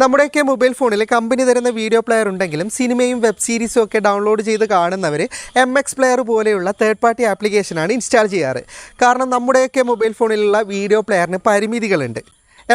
നമ്മുടെയൊക്കെ മൊബൈൽ ഫോണിൽ കമ്പനി തരുന്ന വീഡിയോ പ്ലെയർ ഉണ്ടെങ്കിലും സിനിമയും വെബ് സീരീസും ഒക്കെ ഡൗൺലോഡ് ചെയ്ത് കാണുന്നവർ MX പ്ലെയർ പോലെയുള്ള തേർഡ് പാർട്ടി ആപ്ലിക്കേഷനാണ് ഇൻസ്റ്റാൾ ചെയ്യാറ്. കാരണം നമ്മുടെയൊക്കെ മൊബൈൽ ഫോണിലുള്ള വീഡിയോ പ്ലെയറിന് പരിമിതികളുണ്ട്.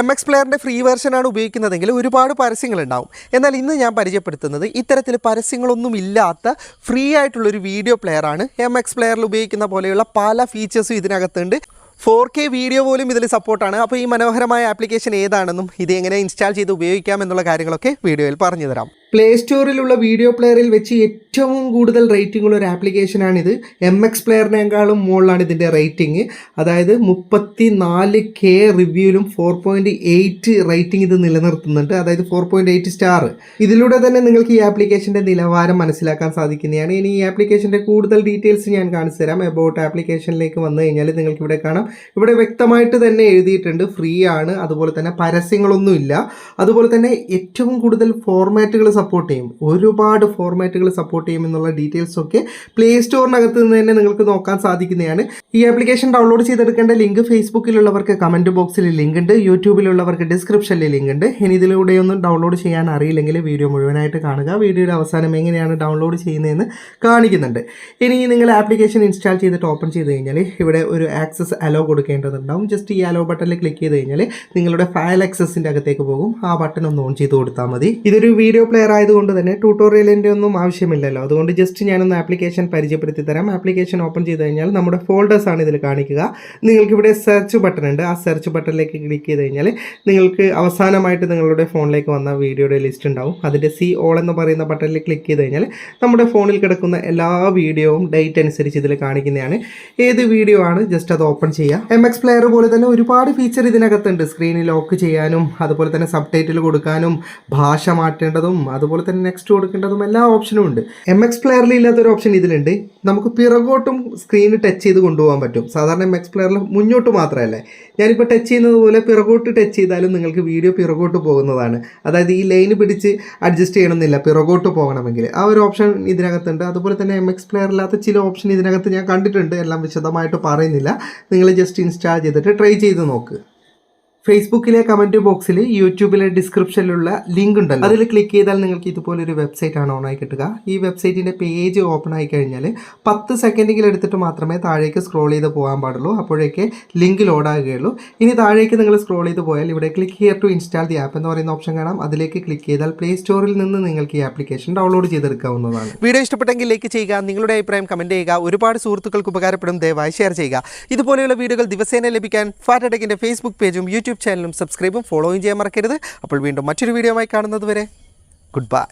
MX പ്ലെയറിൻ്റെ ഫ്രീ വെർഷനാണ് ഉപയോഗിക്കുന്നതെങ്കിൽ ഒരുപാട് പരസ്യങ്ങളുണ്ടാവും. എന്നാൽ ഇന്ന് ഞാൻ പരിചയപ്പെടുത്തുന്നത് ഇത്തരത്തിൽ പരസ്യങ്ങളൊന്നും ഇല്ലാത്ത ഫ്രീ ആയിട്ടുള്ളൊരു വീഡിയോ പ്ലെയറാണ്. MX പ്ലെയറിൽ ഉപയോഗിക്കുന്ന പോലെയുള്ള പല ഫീച്ചേഴ്സും ഇതിനകത്തുണ്ട്. 4K വീഡിയോ പോലും ഇതിൽ സപ്പോർട്ടാണ്. അപ്പോൾ ഈ മനോഹരമായ ആപ്ലിക്കേഷൻ ഏതാണെന്നും ഇത് എങ്ങനെ ഇൻസ്റ്റാൾ ചെയ്ത് ഉപയോഗിക്കാം എന്നുള്ള കാര്യങ്ങളൊക്കെ വീഡിയോയിൽ പറഞ്ഞു തരാം. പ്ലേ സ്റ്റോറിലുള്ള വീഡിയോ പ്ലെയറിൽ വെച്ച് ഏറ്റവും കൂടുതൽ റേറ്റിംഗ് ഉള്ള ഒരു ആപ്ലിക്കേഷനാണിത്. MX പ്ലെയറിനേക്കാളും മുകളിലാണ് ഇതിൻ്റെ റേറ്റിംഗ്. അതായത് 34K റിവ്യൂവിലും 4.8 റേറ്റിംഗ് ഇത് നിലനിർത്തുന്നുണ്ട്. അതായത് 4.8 സ്റ്റാർ. ഇതിലൂടെ തന്നെ നിങ്ങൾക്ക് ഈ ആപ്ലിക്കേഷൻ്റെ നിലവാരം മനസ്സിലാക്കാൻ സാധിക്കുന്നതാണ്. ഇനി ഈ ആപ്ലിക്കേഷൻ്റെ കൂടുതൽ ഡീറ്റെയിൽസ് ഞാൻ കാണിച്ചു തരാം. എബൌട്ട് ആപ്ലിക്കേഷനിലേക്ക് വന്നു കഴിഞ്ഞാൽ നിങ്ങൾക്ക് ഇവിടെ കാണാം. ഇവിടെ വ്യക്തമായിട്ട് തന്നെ എഴുതിയിട്ടുണ്ട് ഫ്രീ ആണ്. അതുപോലെ തന്നെ പരസ്യങ്ങളൊന്നുമില്ല. അതുപോലെ തന്നെ ഏറ്റവും കൂടുതൽ ഫോർമാറ്റുകൾ സപ്പോർട്ട് ചെയ്യും. ഒരുപാട് ഫോർമാറ്റുകൾ സപ്പോർട്ട് ചെയ്യും എന്നുള്ള ഡീറ്റെയിൽസ് ഒക്കെ പ്ലേ സ്റ്റോറിനകത്ത് നിന്ന് തന്നെ നിങ്ങൾക്ക് നോക്കാൻ സാധിക്കുന്നതാണ്. ഈ ആപ്ലിക്കേഷൻ ഡൗൺലോഡ് ചെയ്തെടുക്കേണ്ട ലിങ്ക് ഫേസ്ബുക്കിലുള്ളവർക്ക് കമൻറ്റ് ബോക്സിൽ ലിങ്ക് ഉണ്ട്, യൂട്യൂബിലുള്ളവർക്ക് ഡിസ്ക്രിപ്ഷനിൽ ലിങ്ക് ഉണ്ട്. ഇനി ഇതിലൂടെയൊന്നും ഡൗൺലോഡ് ചെയ്യാൻ അറിയില്ലെങ്കിൽ വീഡിയോ മുഴുവനായിട്ട് കാണുക. വീഡിയോയുടെ അവസാനം എങ്ങനെയാണ് ഡൗൺലോഡ് ചെയ്യുന്നതെന്ന് കാണിക്കുന്നുണ്ട്. ഇനി നിങ്ങൾ ആപ്ലിക്കേഷൻ ഇൻസ്റ്റാൾ ചെയ്തിട്ട് ഓപ്പൺ ചെയ്ത് കഴിഞ്ഞാൽ ഇവിടെ ഒരു ആക്സസ് അലോ കൊടുക്കേണ്ടതുണ്ടാവും. ജസ്റ്റ് ഈ അലോ ബട്ടണിൽ ക്ലിക്ക് ചെയ്ത് കഴിഞ്ഞാൽ നിങ്ങളുടെ ഫയൽ ആക്സസിൻ്റെ അകത്തേക്ക് പോകും. ആ ബട്ടൺ ഒന്ന് ഓൺ ചെയ്ത് കൊടുത്താൽ മതി. ഇതൊരു വീഡിയോ പ്ലെയർ ആയതുകൊണ്ട് തന്നെ ട്യൂട്ടോറിയലിൻ്റെ ഒന്നും ആവശ്യമില്ലല്ലോ. അതുകൊണ്ട് ജസ്റ്റ് ഞാനൊന്ന് ആപ്ലിക്കേഷൻ പരിചയപ്പെടുത്തി തരാം. ആപ്ലിക്കേഷൻ ഓപ്പൺ ചെയ്ത് കഴിഞ്ഞാൽ നമ്മുടെ ഫോൾഡേഴ്സ് ആണ് ഇതിൽ കാണിക്കുക. നിങ്ങൾക്കിവിടെ സെർച്ച് ബട്ടൺ ഉണ്ട്. ആ സെർച്ച് ബട്ടണിലേക്ക് ക്ലിക്ക് ചെയ്ത് കഴിഞ്ഞാൽ നിങ്ങൾക്ക് അവസാനമായിട്ട് നിങ്ങളുടെ ഫോണിലേക്ക് വന്ന വീഡിയോയുടെ ലിസ്റ്റ് ഉണ്ടാവും. അതിൻ്റെ സി ഓൾ എന്ന് പറയുന്ന ബട്ടണിൽ ക്ലിക്ക് ചെയ്ത് കഴിഞ്ഞാൽ നമ്മുടെ ഫോണിൽ കിടക്കുന്ന എല്ലാ വീഡിയോയും ഡേറ്റ് അനുസരിച്ച് ഇതിൽ കാണിക്കുന്നതാണ്. ഏത് വീഡിയോ ആണ് ജസ്റ്റ് അത് ഓപ്പൺ ചെയ്യുക. MX പ്ലെയർ പോലെ തന്നെ ഒരുപാട് ഫീച്ചർ ഇതിനകത്തുണ്ട്. സ്ക്രീനിൽ ലോക്ക് ചെയ്യാനും അതുപോലെ തന്നെ സബ് ടൈറ്റിൽ കൊടുക്കാനും ഭാഷ മാറ്റേണ്ടതും അതുപോലെ തന്നെ നെക്സ്റ്റ് കൊടുക്കേണ്ടതും എല്ലാ ഓപ്ഷനും ഉണ്ട്. MX പ്ലെയറിൽ ഇല്ലാത്തൊരു ഓപ്ഷൻ ഇതിലുണ്ട്. നമുക്ക് പിറകോട്ടും സ്ക്രീന് ടച്ച് ചെയ്ത് കൊണ്ടുപോകാൻ പറ്റും. സാധാരണ MX പ്ലെയറിൽ മുന്നോട്ട് മാത്രമല്ലേ. ഞാനിപ്പോൾ ടച്ച് ചെയ്യുന്നത് പോലെ പിറകോട്ട് ടച്ച് ചെയ്താലും നിങ്ങൾക്ക് വീഡിയോ പിറകോട്ട് പോകുന്നതാണ്. അതായത് ഈ ലൈന് പിടിച്ച് അഡ്ജസ്റ്റ് ചെയ്യണമെന്നില്ല പിറകോട്ട് പോകണമെങ്കിൽ. ആ ഒരു ഓപ്ഷൻ ഇതിനകത്തുണ്ട്. അതുപോലെ തന്നെ MX പ്ലെയറില്ലാത്ത ചില ഓപ്ഷൻ ഇതിനകത്ത് ഞാൻ കണ്ടിട്ടുണ്ട്. എല്ലാം വിശദമായിട്ട് പറയുന്നില്ല. നിങ്ങൾ ജസ്റ്റ് ഇൻസ്റ്റാൾ ചെയ്തിട്ട് ട്രൈ ചെയ്ത് നോക്ക്. ഫേസ്ബുക്കിലെ കമൻറ്റ് ബോക്സിൽ യൂട്യൂബിലെ ഡിസ്ക്രിപ്ഷനിലുള്ള ലിങ്ക് ഉണ്ടല്ലോ, അതിൽ ക്ലിക്ക് ചെയ്താൽ നിങ്ങൾക്ക് ഇതുപോലൊരു വെബ്സൈറ്റ് ആണ് ഓൺ ആയി കിട്ടുക. ഈ വെബ്സൈറ്റിൻ്റെ പേജ് ഓപ്പൺ ആയി കഴിഞ്ഞാൽ 10 സെക്കൻഡെങ്കിലും എടുത്തിട്ട് മാത്രമേ താഴേക്ക് സ്ക്രോൾ ചെയ്ത് പോകാൻ പാടുള്ളൂ. അപ്പോഴേക്ക് ലിങ്ക് ലോഡ് ആകുകയുള്ളൂ. ഇനി താഴേക്ക് നിങ്ങൾ സ്ക്രോൾ ചെയ്ത് പോയാൽ ഇവിടെ click here to install the app എന്ന് പറയുന്ന ഓപ്ഷൻ കാണാം. അതിലേക്ക് ക്ലിക്ക് ചെയ്താൽ പ്ലേ സ്റ്റോറിൽ നിന്ന് നിങ്ങൾക്ക് ഈ ആപ്ലിക്കേഷൻ ഡൗൺലോഡ് ചെയ്തെടുക്കാവുന്നതാണ്. വീഡിയോ ഇഷ്ടപ്പെട്ടെങ്കിൽ ലൈക്ക് ചെയ്യുക, നിങ്ങളുടെ അഭിപ്രായം കമൻറ്റ് ചെയ്യുക. ഒരുപാട് സുഹൃത്തുക്കൾക്ക് ഉപകാരപ്പെടും, ദയവായി ഷെയർ ചെയ്യുക. ഇതുപോലെയുള്ള വീഡിയോകൾ ദിവസേന ലഭിക്കാൻ ഫാറ്റടെക്കിൻ്റെ ഫേസ്ബുക്ക് പേജും യൂട്യൂബ് ചാനലും സബ്സ്ക്രൈബും ഫോളോയും ചെയ്യാൻ മറക്കരുത്. അപ്പോൾ വീണ്ടും മറ്റൊരു വീഡിയോയുമായി കാണുന്നത് വരെ ഗുഡ് ബൈ.